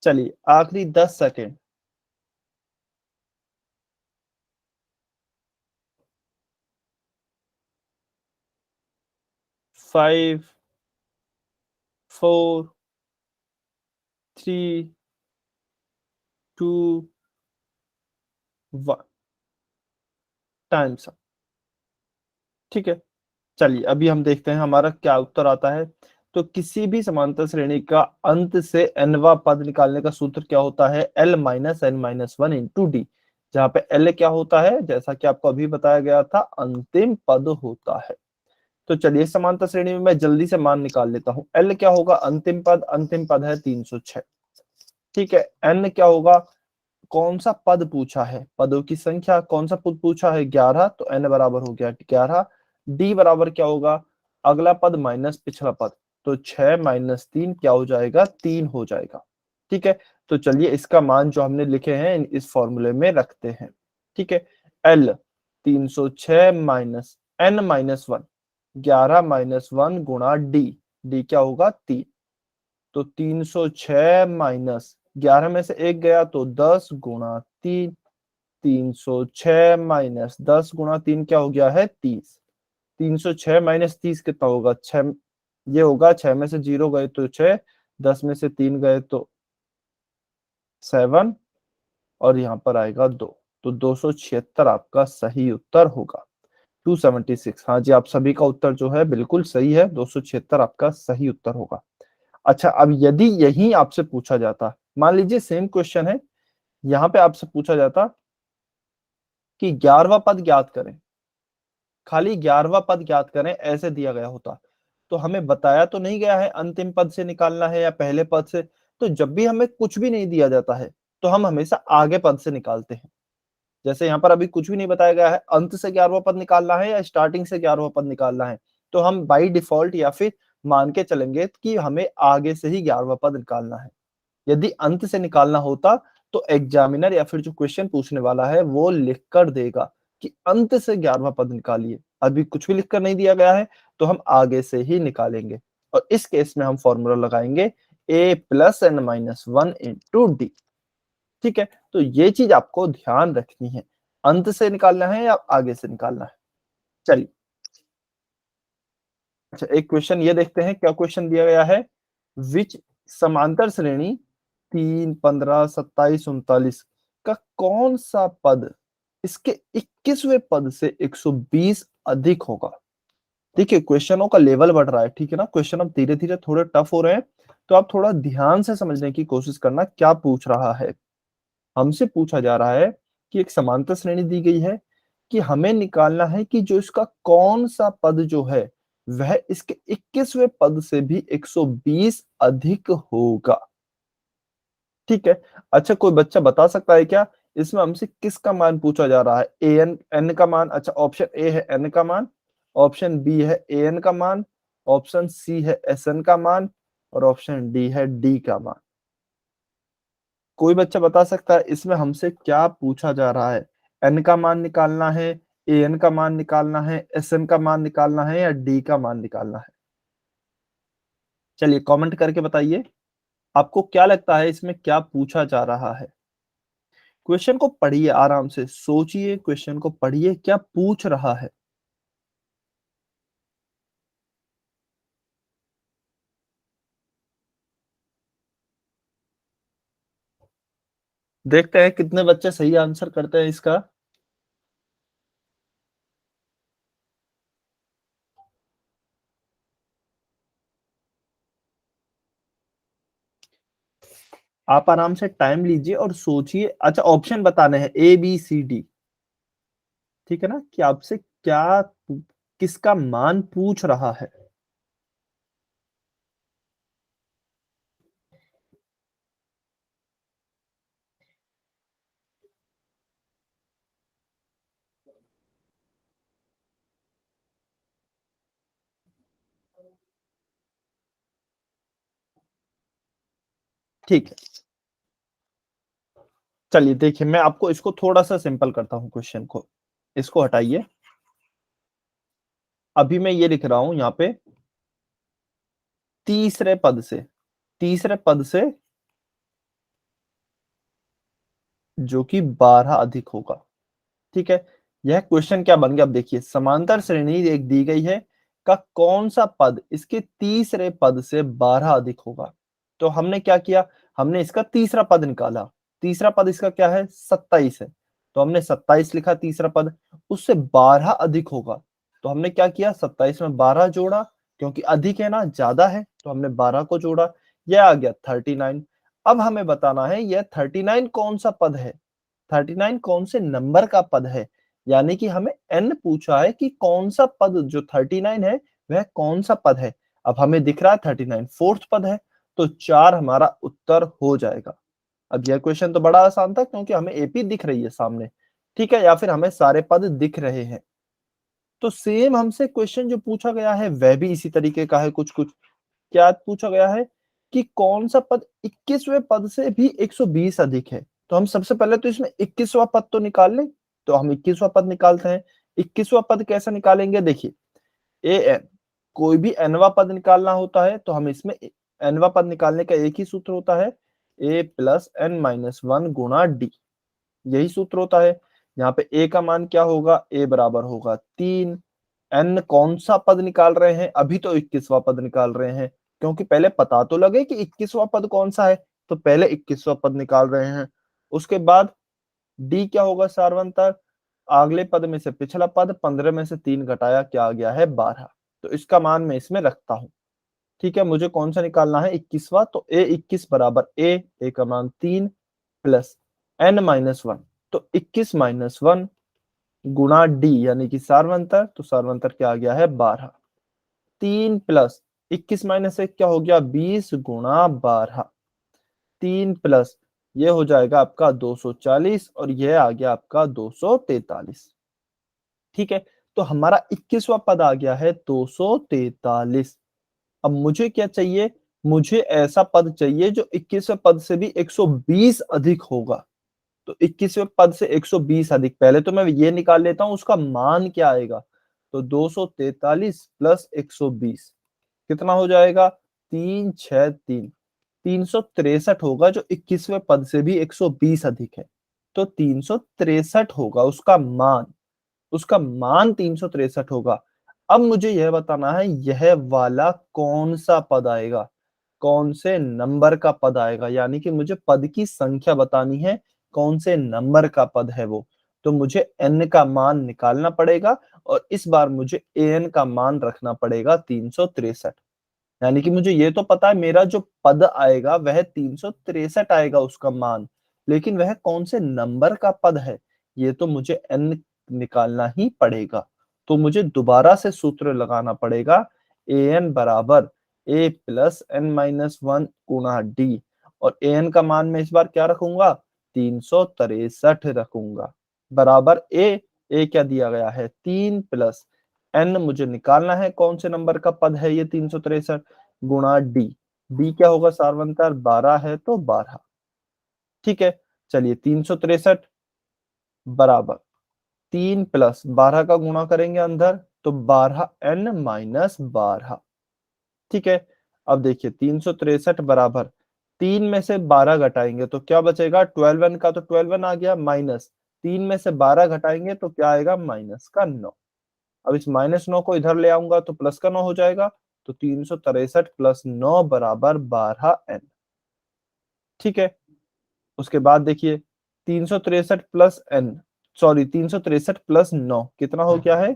चलिए आखिरी 10 सेकेंड। 5, 4, 3, 2, 1, times up. ठीक है, चलिए अभी हम देखते हैं हमारा क्या उत्तर आता है। तो किसी भी समांतर श्रेणी का अंत से nवा पद निकालने का सूत्र क्या होता है, L minus n minus 1 into D, जहां पे L क्या होता है, जैसा कि आपको अभी बताया गया था, अंतिम पद होता है। तो चलिए समांतर श्रेणी में मैं जल्दी से मान निकाल लेता हूं। L क्या होगा, अंतिम पद, अंतिम पद है 306। ठीक है, n क्या होगा, कौन सा पद पूछा है, पदों की संख्या, कौन सा पद पूछा है, 11, तो n बराबर हो गया 11। d बराबर क्या होगा, अगला पद माइनस पिछला पद, तो 6 माइनस 3 क्या हो जाएगा, 3 हो जाएगा। ठीक है, तो चलिए इसका मान जो हमने लिखे हैं इस फॉर्मूले में रखते हैं। ठीक है, L 306 minus n minus 1, 11 minus 1 गुणा d क्या होगा, 3। तो 306 माइनस 11 में से एक गया तो 10 गुणा 3, 306 माइनस 10 गुणा 3 क्या हो गया है, 30। 306 माइनस 30 कितना होगा, 6, ये होगा 6 में से 0 गए तो 6, 10 में से 3 गए तो 7, और यहाँ पर आएगा 2। तो 276 आपका सही उत्तर होगा। 276, हाँ जी, आप सभी का उत्तर जो है बिल्कुल सही है, 276 आपका सही उत्तर होगा। अच्छा, अब यदि यही आपसे पूछा जाता, मान लीजिए सेम क्वेश्चन है, यहां पे आपसे पूछा जाता कि 11वां पद ज्ञात करें, खाली 11वां पद ज्ञात करें, ऐसे दिया गया होता, तो हमें बताया तो नहीं गया है अंतिम पद से निकालना है या पहले पद से। तो जब भी हमें कुछ भी नहीं दिया जाता है तो हम हमेशा आगे पद से निकालते हैं। जैसे यहाँ पर अभी कुछ भी नहीं बताया गया है, अंत से 11वां पद निकालना है या स्टार्टिंग से 11वां पद निकालना है, तो हम बाई डिफॉल्ट या फिर मान के चलेंगे कि हमें आगे से ही 11वां पद निकालना है। यदि अंत से निकालना होता तो एग्जामिनर या फिर जो क्वेश्चन पूछने वाला है वो लिख कर देगा कि अंत से 11वां पद निकालिए। अभी कुछ भी लिखकर नहीं दिया गया है तो हम आगे से ही निकालेंगे, और इस केस में हम फॉर्मूला लगाएंगे a plus n minus 1 into D. ठीक है, तो ये चीज आपको ध्यान रखनी है, अंत से निकालना है या आगे से निकालना है। चलिए, अच्छा एक क्वेश्चन ये देखते हैं, क्या क्वेश्चन दिया गया है, विच समांतर श्रेणी 3, 15, 27, 39 का कौन सा पद इसके 21वें पद से 120 अधिक होगा। देखिए क्वेश्चनों का लेवल बढ़ रहा है, ठीक है ना, क्वेश्चन अब धीरे धीरे थोड़े टफ हो रहे हैं, तो आप थोड़ा ध्यान से समझने की कोशिश करना क्या पूछ रहा है। हमसे पूछा जा रहा है कि एक समांतर श्रेणी दी गई है कि हमें निकालना है कि जो इसका कौन सा पद जो है वह इसके 21वें पद से भी 120 अधिक होगा। ठीक है, अच्छा कोई बच्चा बता सकता है क्या, इसमें हमसे किसका मान पूछा जा रहा है, ए एन, एन का मान। अच्छा ऑप्शन ए है एन का मान, ऑप्शन बी है ए एन का मान, ऑप्शन सी है एस एन का मान, और ऑप्शन डी है डी का मान। कोई बच्चा बता सकता है इसमें हमसे क्या पूछा जा रहा है, एन का मान निकालना है, ए एन का मान निकालना है, एस एन का मान निकालना है, या डी का मान निकालना है? चलिए कमेंट करके बताइए, आपको क्या लगता है इसमें क्या पूछा जा रहा है? क्वेश्चन को पढ़िए, आराम से सोचिए, क्वेश्चन को पढ़िए, क्या पूछ रहा है? देखते हैं कितने बच्चे सही आंसर करते हैं इसका। आप आराम से टाइम लीजिए और सोचिए। अच्छा, ऑप्शन बताने हैं ए बी सी डी, ठीक है ना, कि आपसे क्या, किसका मान पूछ रहा है। ठीक है, चलिए देखिए, मैं आपको इसको थोड़ा सा सिंपल करता हूं क्वेश्चन को। इसको हटाइए, अभी मैं ये लिख रहा हूं यहाँ पे, तीसरे पद से, तीसरे पद से जो कि 12 अधिक होगा। ठीक है, यह क्वेश्चन क्या बन गया? अब देखिए, समांतर श्रेणी एक दी गई है, का कौन सा पद इसके तीसरे पद से 12 अधिक होगा। तो हमने क्या किया, हमने इसका तीसरा पद निकाला। तीसरा पद इसका क्या है? 27 है, तो हमने 27 लिखा तीसरा पद, उससे 12 अधिक होगा। तो हमने क्या किया, 27 में 12 जोड़ा, क्योंकि अधिक है ना, ज्यादा है, तो हमने 12 को जोड़ा, यह आ गया 39। अब हमें बताना है यह 39 कौन सा पद है, 39 कौन से नंबर का पद है। यानी कि हमें n पूछा है कि कौन सा पद जो 39 है वह कौन सा पद है। अब हमें दिख रहा है 39 फोर्थ पद है, तो 4 हमारा उत्तर हो जाएगा। अब यह क्वेश्चन तो बड़ा आसान था, क्योंकि हमें एपी दिख रही है सामने, ठीक है, या फिर हमें सारे पद दिख रहे हैं। तो सेम हमसे क्वेश्चन जो पूछा गया है वह भी इसी तरीके का है। कुछ कुछ क्या पूछा गया है कि कौन सा पद 21वें पद से भी 120 अधिक है। तो हम सबसे पहले तो इसमें 21वां पद तो निकाल लें, तो हम 21वां पद निकालते हैं। 21वां पद कैसे निकालेंगे? देखिए, ए एन, कोई भी एनवा पद निकालना होता है तो हम इसमें एनवा पद निकालने का एक ही सूत्र होता है, ए प्लस एन माइनस वन गुणा डी, यही सूत्र होता है। यहाँ पे ए का मान क्या होगा? ए बराबर होगा 3। एन कौन सा पद निकाल रहे हैं? अभी तो 21वां पद निकाल रहे हैं, क्योंकि पहले पता तो लगे कि 21वां पद कौन सा है, तो पहले 21वां पद निकाल रहे हैं। उसके बाद डी क्या होगा? सारवंतर, अगले पद में से पिछला पद, 15 में से 3 घटाया, क्या आ गया है? 12। तो इसका मान मैं इसमें रखता हूं। ठीक है, मुझे कौन सा निकालना है? 21वां, तो ए 21 बराबर ए का मान 3 प्लस एन माइनस वन, तो 21 माइनस वन गुणा डी यानी कि सारवंतर, तो सारवंतर क्या आ गया है? 12। 3 प्लस 21 माइनस 1 क्या हो गया? 20 गुणा 12। 3 प्लस ये हो जाएगा आपका 240, और यह आ गया आपका 243। ठीक है, तो हमारा 21वां पद आ गया है 243। अब मुझे क्या चाहिए? मुझे ऐसा पद चाहिए जो 21वें पद से भी 120 अधिक होगा। तो 21वें पद से 120 अधिक, पहले तो मैं ये निकाल लेता हूं उसका मान क्या आएगा। तो 243 प्लस 120 कितना हो जाएगा? 363, 363 होगा, जो 21वें पद से भी 120 अधिक है। तो 363 होगा उसका मान, उसका मान 363 होगा। अब मुझे यह बताना है यह वाला कौन सा पद आएगा, कौन से नंबर का पद आएगा, यानी कि मुझे पद की संख्या बतानी है, कौन से नंबर का पद है वो। तो मुझे n का मान निकालना पड़ेगा, और इस बार मुझे an का मान रखना पड़ेगा 363। यानी कि मुझे ये तो पता है मेरा जो पद आएगा वह 363 आएगा उसका मान, लेकिन वह कौन से नंबर का पद है ये तो मुझे n निकालना ही पड़ेगा। तो मुझे दोबारा से सूत्र लगाना पड़ेगा, ए एन बराबर ए प्लस एन माइनस वन गुणा डी, और ए एन का मान मैं इस बार क्या रखूंगा? 363 रखूंगा, बराबर ए क्या दिया गया है? 3 प्लस एन मुझे निकालना है कौन से नंबर का पद है ये 363, गुणा डी, डी क्या होगा? सारवंतर 12 है तो 12। ठीक है, चलिए 363 बराबर 3 प्लस 12 का गुणा करेंगे अंदर, तो 12n माइनस 12। ठीक है, अब देखिए 363 बराबर 3 में से 12 घटाएंगे तो क्या बचेगा, 12n का तो 12n आ गया, माइनस 3 में से 12 घटाएंगे तो क्या आएगा, माइनस का 9। अब इस माइनस 9 को इधर ले आऊंगा तो प्लस का 9 हो जाएगा, तो 363 प्लस 9 बराबर 12n। ठीक है, उसके बाद देखिए 363 प्लस n, सॉरी 363 प्लस 9 कितना हो गया है,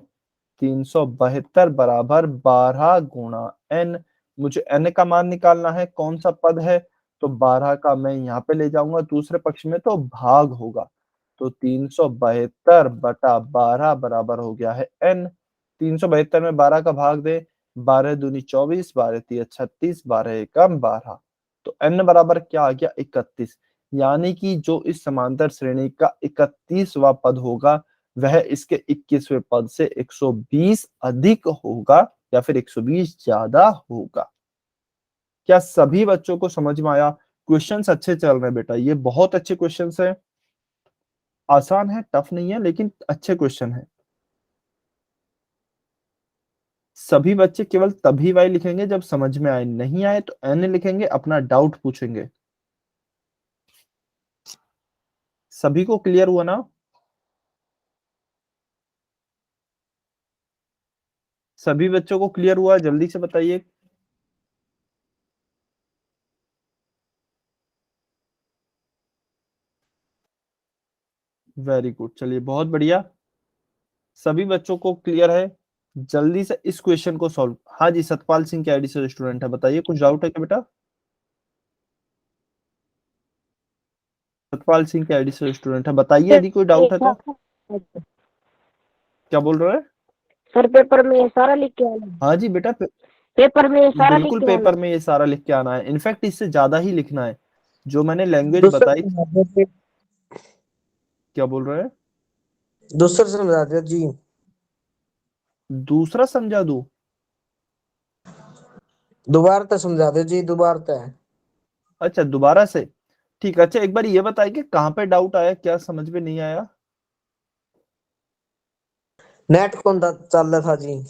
372 बराबर 12 गुणा n। मुझे n का मान निकालना है, कौन सा पद है, तो 12 का मैं यहाँ पे ले जाऊंगा दूसरे पक्ष में तो भाग होगा, तो 372 बटा 12 बराबर हो गया है n। 372 में 12 का भाग दे, 12 दूनी 24, 12 तिया 36, 12 एकम 12, तो n बराबर क्या आ गया, 31। यानी कि जो इस समांतर श्रेणी का 31वां पद होगा वह इसके 21वें पद से 120 अधिक होगा या फिर 120 ज्यादा होगा। क्या सभी बच्चों को समझ में आया? क्वेश्चंस अच्छे चल रहे हैं बेटा, ये बहुत अच्छे क्वेश्चंस हैं, आसान है, टफ नहीं है, लेकिन अच्छे क्वेश्चन है। सभी बच्चे केवल तभी वाई लिखेंगे जब समझ में आए, नहीं आए तो एन लिखेंगे, अपना डाउट पूछेंगे। सभी को क्लियर हुआ ना? सभी बच्चों को क्लियर हुआ, जल्दी से बताइए। वेरी गुड, चलिए बहुत बढ़िया, सभी बच्चों को क्लियर है। जल्दी से इस क्वेश्चन को सॉल्व। हाँ जी, सतपाल सिंह के आईडी से स्टूडेंट है, बताइए कुछ डाउट है क्या बेटा? सतपाल सिंह के आईडी से स्टूडेंट है, बताइए यदि कोई डाउट है तो। क्या बोल रहे हैं? सर पेपर में सारा लिख के आना। हाँ जी बेटा, पेपर में सारा लिख बिल्कुल के पेपर आना। में ये सारा लिख के आना है, इनफैक्ट इससे ज्यादा ही लिखना है। जो मैंने लैंग्वेज दूसरा बताई, समझा दो जी। क्या बोल रहे हैं? दूसरा समझा दो जी। दूसरा समझा दूं? दोबारा तो समझा दो जी, दोबारा तो। अच्छा दोबारा से, ठीक। अच्छा एक बार ये बताइए कि कहाँ पे डाउट आया, क्या समझ में नहीं आया? नेट कौन चल रहा था जी?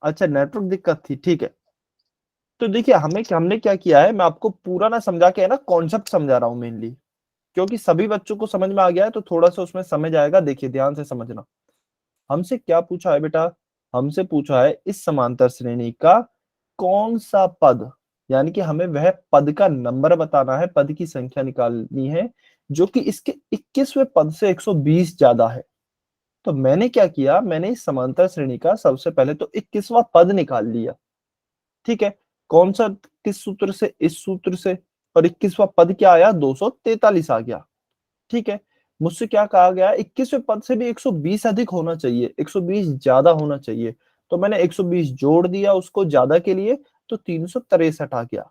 अच्छा नेटवर्क दिक्कत थी, ठीक है। तो देखिए हमने क्या किया है, मैं आपको पूरा ना समझा के है ना कॉन्सेप्ट समझा रहा हूँ मेनली, क्योंकि सभी बच्चों को समझ में आ गया है तो थोड़ा सा उसमें समझ आएगा। देखिए ध्यान से समझना, हमसे क्या पूछा है बेटा, हमसे पूछा है इस समांतर श्रेणी का कौन सा पद, यानी कि हमें वह पद का नंबर बताना है, पद की संख्या निकालनी है जो कि इसके 21वें पद से 120 ज्यादा है। तो मैंने क्या किया, मैंने इस समांतर श्रेणी का सबसे पहले तो 21वां पद निकाल लिया। ठीक है, कौन सा, किस सूत्र से, इस सूत्र से, और 21वां पद क्या आया, 243 आ गया। ठीक है, मुझसे क्या कहा गया, 21वें पद से भी 120 अधिक होना चाहिए, 120 ज्यादा होना चाहिए। तो मैंने 120 जोड़ दिया उसको ज्यादा के लिए, तो 363 आ गया।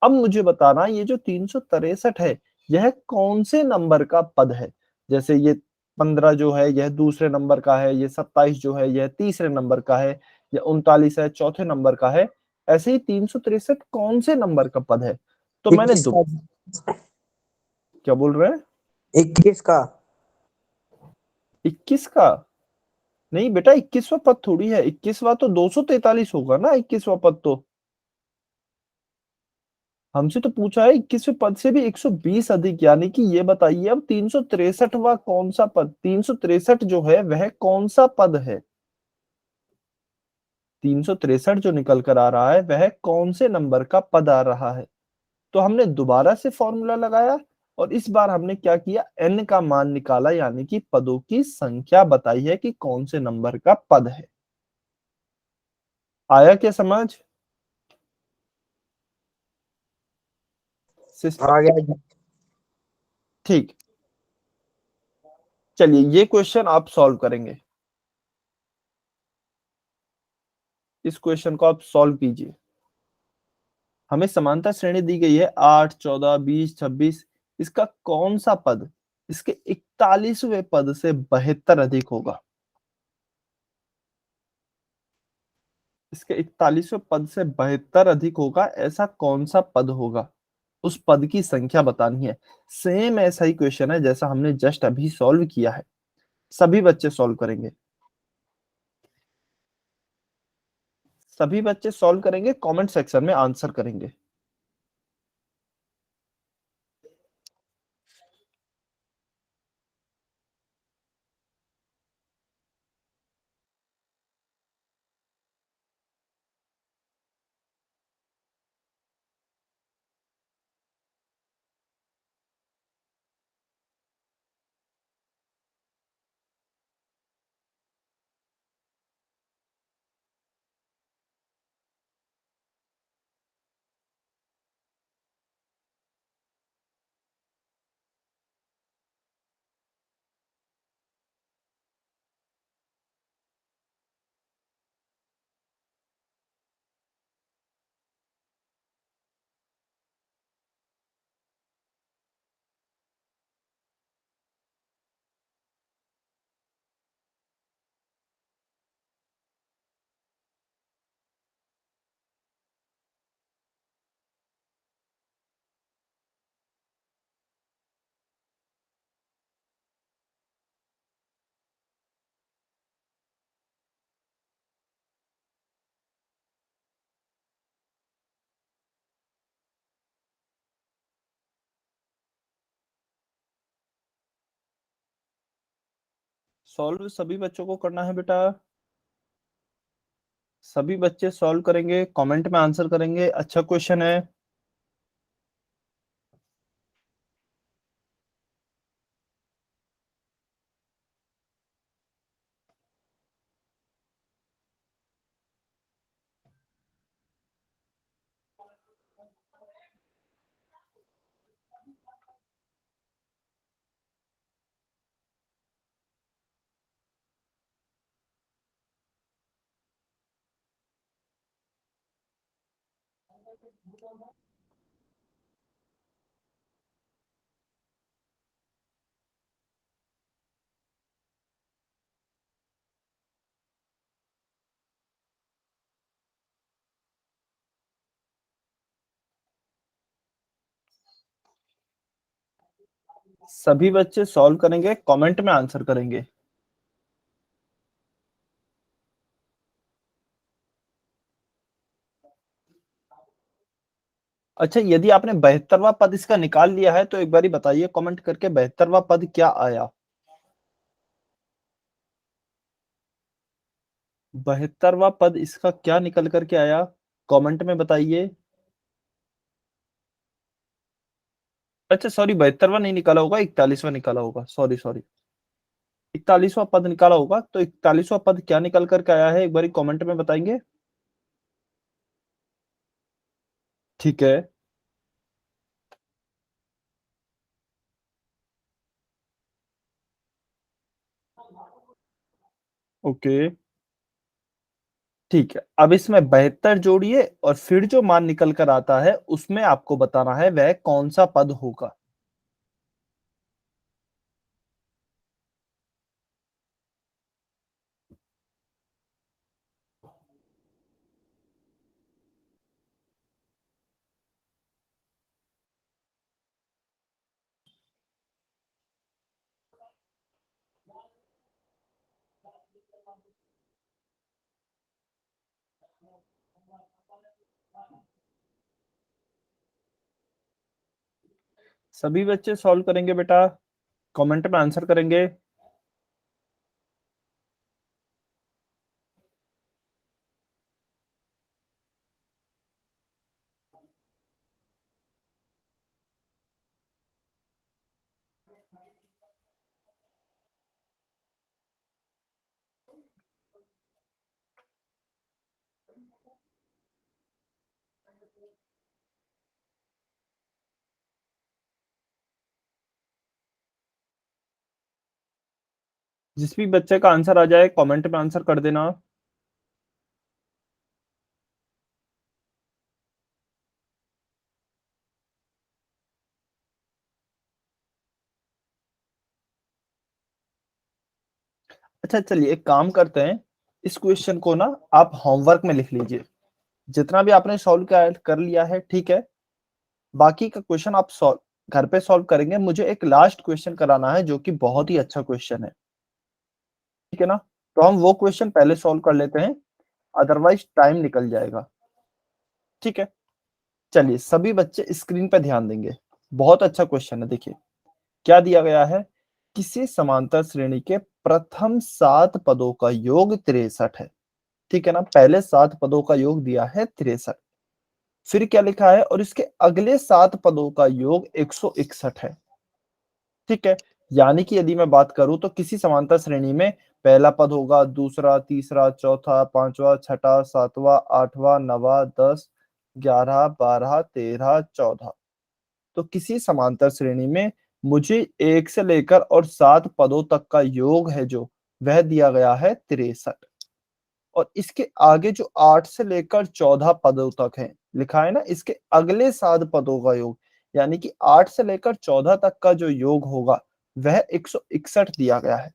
अब मुझे बताना ये जो 363 है यह कौन से नंबर का पद है। जैसे ये 15 जो है यह दूसरे नंबर का है, ये 27 जो है यह तीसरे नंबर का है, या 39 है चौथे नंबर का है। ऐसे ही 363 कौन से नंबर का पद है? तो मैंने 21 का। क्या बोल रहे हैं? 21 का। 21 का? नहीं बेटा, 21वां पद थोड़ी है, 21वां तो 243 होगा ना, 21वां पद तो। हमसे तो पूछा है 21वें पद से भी 120 अधिक, यानी कि ये बताइए अब 363वां कौन सा पद, 363 जो है वह कौन सा पद है? 363 जो निकल कर आ रहा है वह कौन से नंबर का पद आ रहा है? तो हमने दोबारा से फॉर्मूला लगाया और इस बार हमने क्या किया, n का मान निकाला, यानी कि पदों की संख्या बताई है कि कौन से नंबर का पद है। आया क्या समझ? आ गया जी। ठीक, चलिए ये क्वेश्चन आप सॉल्व करेंगे, इस क्वेश्चन को आप सॉल्व कीजिए। हमें समांतर श्रेणी दी गई है 8, 14, 20, 26, इसका कौन सा पद इसके 41वें पद से 72 अधिक होगा? इसके 41वें पद से 72 अधिक होगा, ऐसा कौन सा पद होगा? उस पद की संख्या बतानी है। सेम ऐसा ही क्वेश्चन है जैसा हमने जस्ट अभी सॉल्व किया है। सभी बच्चे सॉल्व करेंगे, सभी बच्चे सॉल्व करेंगे, कमेंट सेक्शन में आंसर करेंगे। सॉल्व सभी बच्चों को करना है बेटा, सभी बच्चे सॉल्व करेंगे, कमेंट में आंसर करेंगे। अच्छा क्वेश्चन है। सभी बच्चे सॉल्व करेंगे, कमेंट में आंसर करेंगे। अच्छा, यदि आपने 72वां पद इसका निकाल लिया है तो एक बारी बताइए कमेंट करके 72वां पद क्या आया। 72वां पद इसका क्या निकल करके आया, कमेंट में बताइए। अच्छा सॉरी, 72वां नहीं निकाला होगा, 41वां निकाला होगा, सॉरी सॉरी, 41वां पद निकाला होगा। तो 41वां पद क्या निकल करके आया है, एक बारी कमेंट में बताएंगे। ठीक है, ओके, ठीक है। अब इसमें 72 जोड़िए और फिर जो मान निकल कर आता है उसमें आपको बताना है वह कौन सा पद होगा। सभी बच्चे सॉल्व करेंगे बेटा, कमेंट में आंसर करेंगे। जिस भी बच्चे का आंसर आ जाए कमेंट में आंसर कर देना। अच्छा चलिए एक काम करते हैं, इस क्वेश्चन को ना आप होमवर्क में लिख लीजिए। जितना भी आपने सॉल्व कर लिया है ठीक है, बाकी का क्वेश्चन आप सॉल्व घर पे सॉल्व करेंगे। मुझे एक लास्ट क्वेश्चन कराना है जो कि बहुत ही अच्छा क्वेश्चन है। ठीक है ना। तो हम वो क्वेश्चन पहले सॉल्व कर लेते हैं, अदरवाइज टाइम निकल जाएगा। ठीक है, चलिए सभी बच्चे स्क्रीन पे ध्यान देंगे। बहुत अच्छा क्वेश्चन है। देखिए क्या दिया गया है, किसी समांतर श्रेणी के प्रथम 7 पदों का योग 63 है। ठीक है ना, पहले 7 पदों का योग दिया है 63। फिर क्या लिखा है, और इसके अगले 7 पदों का योग 161 है। ठीक है, यानी कि यदि मैं बात करूं तो किसी समांतर श्रेणी में पहला पद होगा, दूसरा, तीसरा, चौथा, पांचवा, छठा, सातवां, आठवां, नवा, 10, 11, 12, 13, 14। तो किसी समांतर श्रेणी में मुझे 1 से लेकर और 7 पदों तक का योग है जो, वह दिया गया है 63। और इसके आगे जो 8 से लेकर 14 पदों तक है, लिखा है ना, इसके अगले 7 पदों का योग, यानी कि 8 से लेकर 14 तक का जो योग होगा वह 161 दिया गया है।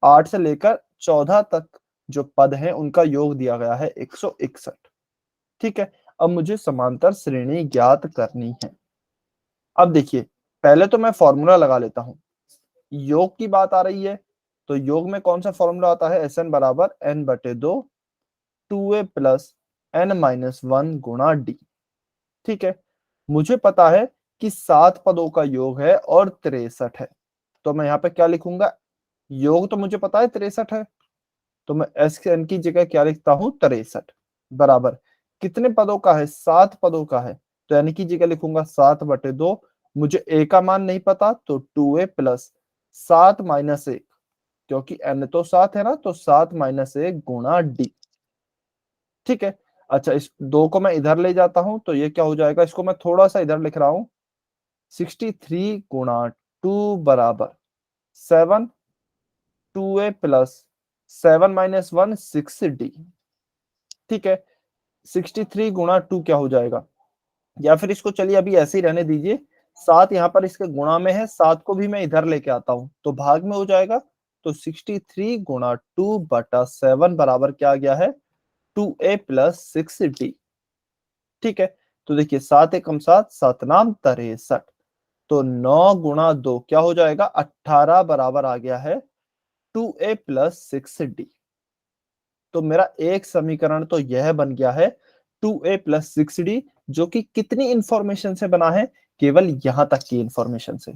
8 से लेकर 14 तक जो पद हैं उनका योग दिया गया है 161। ठीक है, अब मुझे समांतर श्रेणी ज्ञात करनी है। अब देखिए, पहले तो मैं फॉर्मूला लगा लेता हूं। योग की बात आ रही है तो योग में कौन सा फॉर्मूला आता है, Sn बराबर n/2 2a प्लस n-1 गुणा d। ठीक है, मुझे पता है कि 7 पदों का योग है और 63 है, तो मैं यहाँ पे क्या लिखूंगा, योग तो मुझे पता है 63 है, तो मैं Sn की जगह क्या लिखता हूं, 63 बराबर कितने पदों का है, 7 पदों का है, तो यानी कि जगह लिखूंगा 7/2। मुझे a का मान नहीं पता तो 2a प्लस 7 माइनस 1, क्योंकि n तो 7 है ना, तो 7 माइनस 1 गुणा d। ठीक है, अच्छा इस 2 को मैं इधर ले जाता हूं तो ये क्या हो जाएगा, इसको मैं थोड़ा सा इधर लिख रहा हूं, 63 गुणा 2 बराबर 7, 2a प्लस 7 माइनस 1 6d। ठीक है, 63 गुणा 2 क्या हो जाएगा, या फिर इसको चलिए अभी ऐसे ही रहने दीजिए, 7 यहाँ पर इसके गुणा में है, 7 को भी मैं इधर लेके आता हूं तो भाग में हो जाएगा। तो 63 गुणा 2/7 बराबर क्या आ गया है, 2a प्लस 6d। ठीक है, तो देखिए 7 एकम 7, 7 नाम 63, तो 9 गुणा 2 क्या हो जाएगा, 18 बराबर आ गया है 2a प्लस 6d। तो मेरा एक समीकरण तो यह बन गया है 2a प्लस 6d, जो कि कितनी इंफॉर्मेशन से बना है, केवल यहां तक की इंफॉर्मेशन से।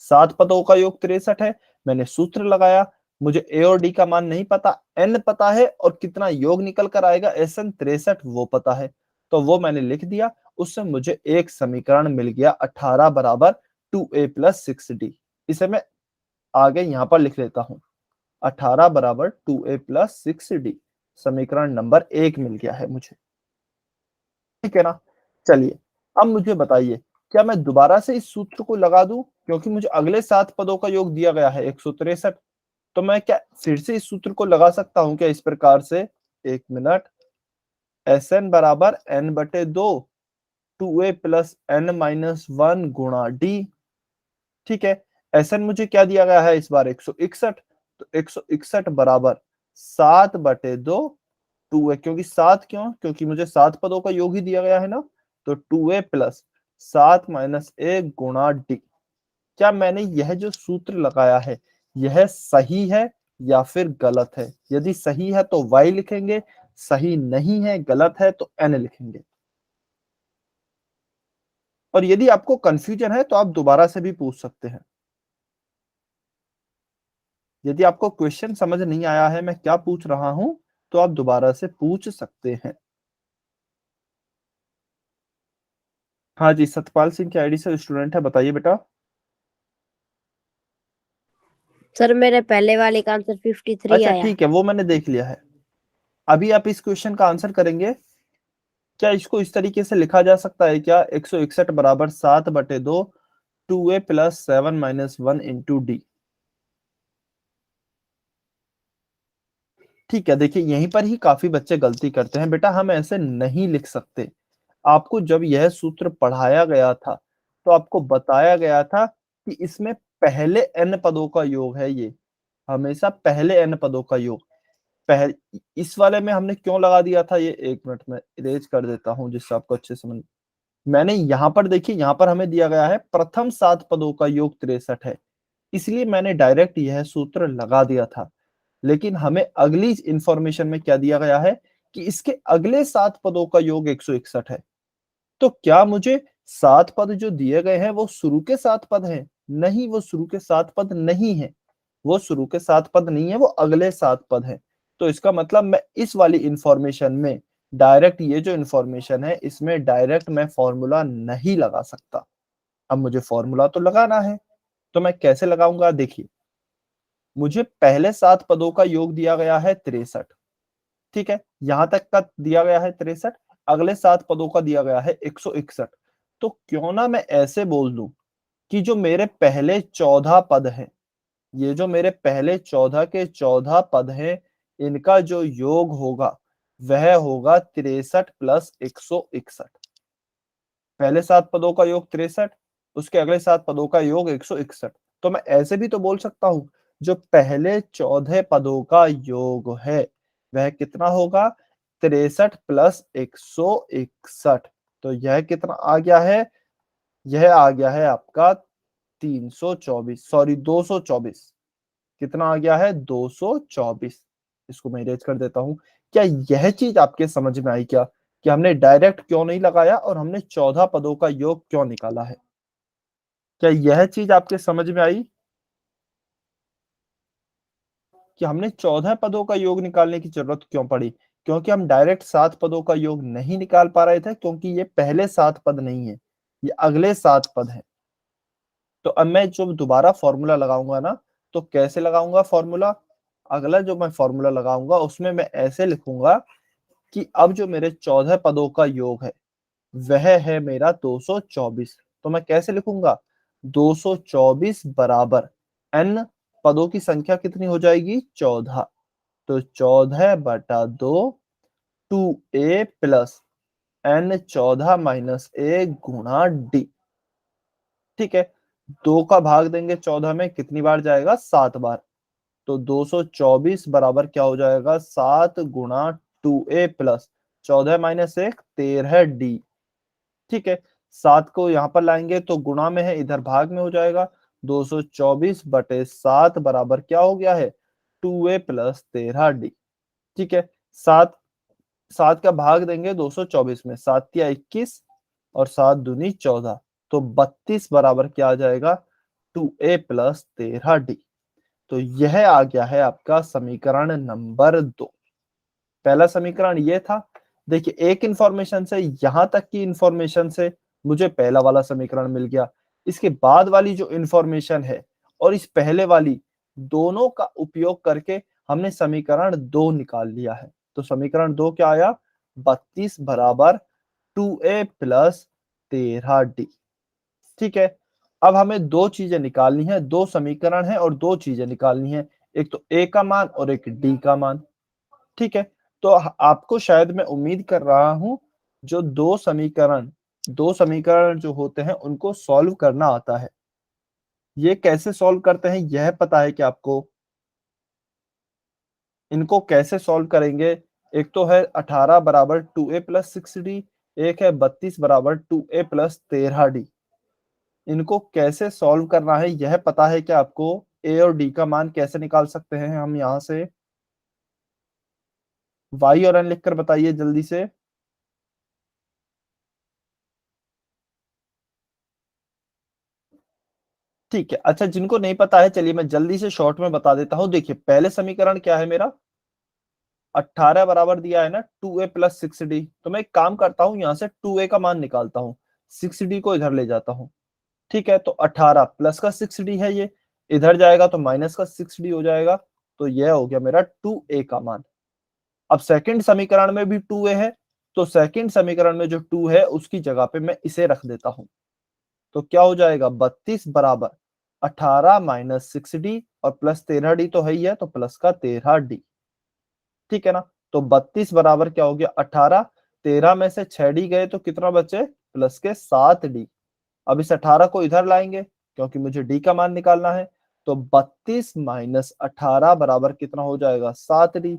7 पदों का योग 63 है, मैंने सूत्र लगाया, मुझे a और d का मान नहीं पता, n पता है, और कितना योग निकल कर आएगा Sn 63 वो पता है, तो वो मैंने लिख दिया। उससे मुझे एक समीकरण मिल गया 18 बराबर 2a प्लस 6d। इसे मैं आगे यहां पर लिख लेता हूं, 18 बराबर 2a प्लस 6d, समीकरण नंबर 1 मिल गया है मुझे। ठीक है ना, चलिए अब मुझे बताइए, क्या मैं दोबारा से इस सूत्र को लगा दूं, क्योंकि मुझे अगले 7 पदों का योग दिया गया है 163, तो मैं क्या फिर से इस सूत्र को लगा सकता हूं क्या इस प्रकार से, एक मिनट, Sn बराबर n/2 2a प्लस n-1 गुणा d। ठीक है, Sn मुझे क्या दिया गया है इस बार, 161, तो 161 बराबर 7/2 2a, क्योंकि 7 क्यों, क्योंकि मुझे 7 पदों का योग ही दिया गया है ना, तो 2a प्लस 7 माइनस 1 गुणा d। क्या मैंने यह जो सूत्र लगाया है यह सही है या फिर गलत है, यदि सही है तो y लिखेंगे, सही नहीं है, गलत है तो n लिखेंगे। और यदि आपको कंफ्यूजन है तो आप दोबारा से भी पूछ सकते हैं। यदि आपको क्वेश्चन समझ नहीं आया है मैं क्या पूछ रहा हूं, तो आप दोबारा से पूछ सकते हैं। हाँ जी, सतपाल सिंह की आईडी से स्टूडेंट है, बताइए बेटा। सर मेरे पहले वाले का आंसर 53 अच्छा आया। ठीक है, वो मैंने देख लिया है। अभी आप इस क्वेश्चन का आंसर करेंगे, क्या इसको इस तरीके से लिखा जा सकता है क्या, 161 बराबर 7/2 2a plus 7 minus 1 into D. ठीक है, देखिए यहीं पर ही काफी बच्चे गलती करते हैं, बेटा हम ऐसे नहीं लिख सकते। आपको जब यह सूत्र पढ़ाया गया था तो आपको बताया गया था कि इसमें पहले n पदों का योग है, ये हमेशा पहले n पदों का योग। पहले इस वाले में हमने क्यों लगा दिया था, ये एक मिनट में इरेज कर देता हूं जिससे आपको अच्छे समझ। मैंने यहां पर देखिए, यहां पर हमें दिया गया है प्रथम 7 पदों का योग 63 है, इसलिए मैंने डायरेक्ट यह सूत्र लगा दिया था। लेकिन हमें अगली इंफॉर्मेशन में क्या दिया गया है कि इसके अगले 7 पदों का योग 161 है। तो क्या मुझे 7 पद जो दिए गए हैं वो शुरू के 7 पद हैं? नहीं, वो शुरू के 7 पद नहीं है, वो शुरू के 7 पद नहीं है, वो अगले 7 पद हैं। तो इसका मतलब मैं इस वाली इंफॉर्मेशन में डायरेक्ट, ये जो इंफॉर्मेशन है इसमें डायरेक्ट मैं फॉर्मूला नहीं लगा सकता। अब मुझे फॉर्मूला तो लगाना है, तो मैं कैसे लगाऊंगा? देखिए, मुझे पहले 7 पदों का योग दिया गया है 63, ठीक है, यहां तक का दिया गया है 63, अगले 7 पदों का दिया गया है 161। तो क्यों ना मैं ऐसे बोल दूं कि जो मेरे पहले 14 पद हैं, ये जो मेरे पहले 14 के 14 पद हैं, इनका जो योग होगा वह होगा 63 प्लस 161। पहले 7 पदों का योग 63, उसके अगले 7 पदों का योग 161। तो मैं ऐसे भी तो बोल सकता हूं, जो पहले 14 पदों का योग है वह कितना होगा? 63 प्लस 161। तो यह कितना आ गया है? यह आ गया है आपका 324, सॉरी 224। कितना आ गया है? 224। इसको मैं इरेज कर देता हूं। क्या यह चीज आपके समझ में आई क्या, कि हमने डायरेक्ट क्यों नहीं लगाया और हमने 14 पदों का योग क्यों निकाला है? क्या यह चीज आपके समझ में आई कि हमने 14 पदों का योग निकालने की जरूरत क्यों पड़ी? क्योंकि हम डायरेक्ट 7 पदों का योग नहीं निकाल पा रहे थे, क्योंकि ये पहले 7 पद नहीं है, ये अगले 7 पद है। तो अब मैं जो दोबारा फॉर्मूला लगाऊंगा ना, तो कैसे लगाऊंगा फॉर्मूला? अगला जो मैं फॉर्मूला लगाऊंगा उसमें मैं ऐसे लिखूंगा कि अब जो मेरे 14 पदों का योग है वह है मेरा 224। तो मैं कैसे लिखूंगा? 224 बराबर n पदों की संख्या कितनी हो जाएगी? 14। तो 14/2 2a plus n 14 minus a गुणा d। ठीक है, 2 का भाग देंगे 14 में, कितनी बार जाएगा? 7 बार। तो 224 बराबर क्या हो जाएगा? 7 गुणा 2a प्लस 14 माइनस 1 13d। ठीक है, 7 को यहां पर लाएंगे तो गुणा में है, इधर भाग में हो जाएगा। 224/7 बराबर क्या हो गया है? 2a plus 13d। ठीक है, 7 7 का भाग देंगे 224 में, 7 या 21 और 7 दूनी 14। तो 32 बराबर क्या आ जाएगा? 2a plus 13d। तो यह आ गया है आपका समीकरण नंबर 2। पहला समीकरण ये था। देखिए, एक इंफॉर्मेशन से, यहां तक की इंफॉर्मेशन से मुझे पहला वाला समीकरण मिल गया। इसके बाद वाली जो इंफॉर्मेशन है और इस पहले वाली, दोनों का उपयोग करके हमने समीकरण 2 निकाल लिया है। तो समीकरण 2 क्या आया? 32 बराबर 2a प्लस 13d। ठीक है, अब हमें दो चीजें निकालनी है, दो समीकरण है और दो चीजें निकालनी है, एक तो a का मान और एक d का मान। ठीक है, तो आपको शायद मैं उम्मीद कर रहा हूं जो दो समीकरण जो होते हैं उनको सॉल्व करना आता है। ये कैसे सॉल्व करते हैं यह पता है कि आपको? इनको कैसे सॉल्व करेंगे? एक तो है 18 बराबर 2a प्लस 6d, एक है 32 बराबर 2a प्लस 13d। इनको कैसे सॉल्व करना है यह पता है क्या आपको? a और d का मान कैसे निकाल सकते हैं हम? यहां से y और n लिखकर बताइए जल्दी से। ठीक है, अच्छा, जिनको नहीं पता है चलिए मैं जल्दी से शॉर्ट में बता देता हूं। देखिए, पहले समीकरण क्या है मेरा? 18 बराबर दिया है ना 2a प्लस 6d। तो मैं एक काम करता हूं, यहां से 2a का मान निकालता हूं, 6d को इधर ले जाता हूं। ठीक है, तो 18 प्लस का 6d है, ये इधर जाएगा तो माइनस का 6d हो जाएगा। तो यह हो गया मेरा 2a का मान। अब सेकंड समीकरण में भी 2a है, तो सेकंड समीकरण में जो 2 है उसकी जगह पे मैं इसे रख देता हूं। तो क्या हो जाएगा? 32 बराबर 18 माइनस 6d और प्लस 13d तो है ही है, तो प्लस का 13d। ठीक है ना? तो 32 बराबर क्या हो गया? 18, 13 में से 6d गए तो कितना बचे? प्लस के 7d। अब इस 18 को इधर लाएंगे क्योंकि मुझे d का मान निकालना है। तो 32 माइनस 18 बराबर कितना हो जाएगा? 7d।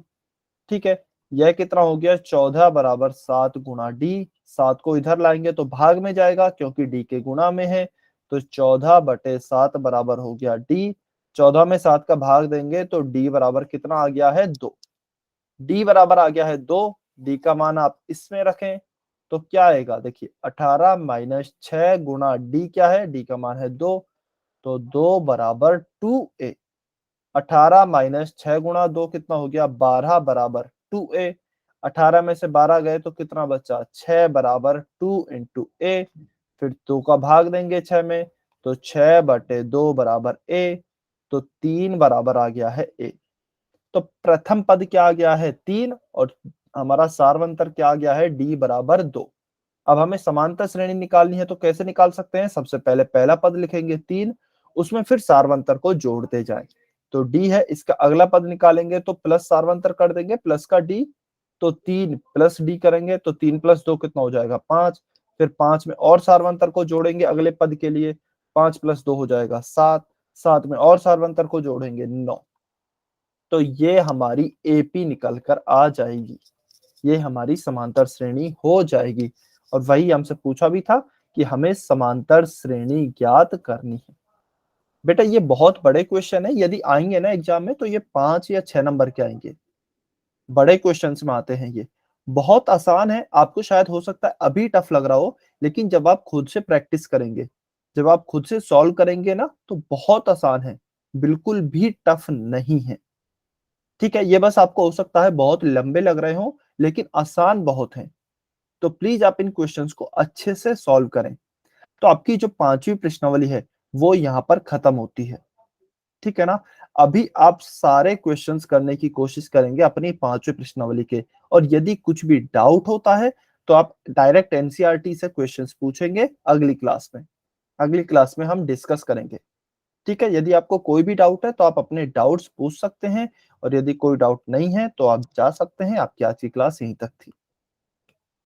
ठीक है, यह कितना हो गया? 14 बराबर 7 गुणा डी। 7 को इधर लाएंगे तो भाग में जाएगा क्योंकि डी के गुणा में है। तो 14/7 बराबर हो गया डी। 14 में 7 का भाग देंगे तो डी बराबर कितना आ गया है 2। डी बराबर आ गया है 2। डी का मान आप इसमें रखें तो क्या आएगा, देखिए 18 माइनस 6 गुना डी क्या है, डी का मान है 2, तो 2 बराबर 2a। 18 माइनस 6 गुना 2 कितना हो गया, 12 बराबर 2a। 18 में से 12 गए तो कितना बचा, 6 बराबर 2 इंटू a। फिर 2 का भाग देंगे 6 में तो 6 बटे 2 बराबर a, तो 3 बराबर आ गया है a। तो प्रथम पद क्या आ गया है 3 और हमारा सार्वंतर क्या आ गया है d बराबर 2। अब हमें समांतर श्रेणी निकालनी है तो कैसे निकाल सकते हैं, सबसे पहले पहला पद लिखेंगे 3, उसमें फिर सार्वंतर को जोड़ते जाएं। तो d है, इसका अगला पद निकालेंगे तो प्लस सार्वंतर कर देंगे प्लस का d, तो 3 प्लस d करेंगे तो 3 प्लस 2 कितना हो जाएगा 5। फिर 5 में और सार्वंतर को जोड़ेंगे अगले पद के लिए, 5 प्लस 2 हो जाएगा 7, 7 में और सार्वंतर को जोड़ेंगे 9। तो ये हमारी एपी निकल कर आ जाएगी, ये हमारी समांतर श्रेणी हो जाएगी। और वही हमसे पूछा भी था कि हमें समांतर श्रेणी ज्ञात करनी है। बेटा ये बहुत बड़े क्वेश्चन है, यदि आएंगे ना एग्जाम में तो ये 5 या 6 नंबर के आएंगे, बड़े क्वेश्चंस में आते हैं। ये बहुत आसान है, आपको शायद हो सकता है अभी टफ लग रहा हो, लेकिन जब आप खुद से प्रैक्टिस करेंगे, जब आप खुद से सॉल्व करेंगे ना तो बहुत आसान है, बिल्कुल भी टफ नहीं है। ठीक है, ये बस आपको हो सकता है बहुत लंबे लग रहे हो, लेकिन आसान बहुत है। तो प्लीज आप इन क्वेश्चंस को अच्छे से सॉल्व करें। तो आपकी जो 5वीं प्रश्नावली है वो यहाँ पर खत्म होती है, ठीक है ना। अभी आप सारे क्वेश्चंस करने की कोशिश करेंगे अपनी 5वीं प्रश्नावली के, और यदि कुछ भी डाउट होता है तो आप डायरेक्ट एनसीईआरटी से क्वेश्चंस पूछेंगे अगली क्लास में, अगली क्लास में हम डिस्कस करेंगे। ठीक है, यदि आपको कोई भी डाउट है तो आप अपने डाउट्स पूछ सकते हैं, और यदि कोई डाउट नहीं है तो आप जा सकते हैं। आपकी आज की क्लास यहीं तक थी।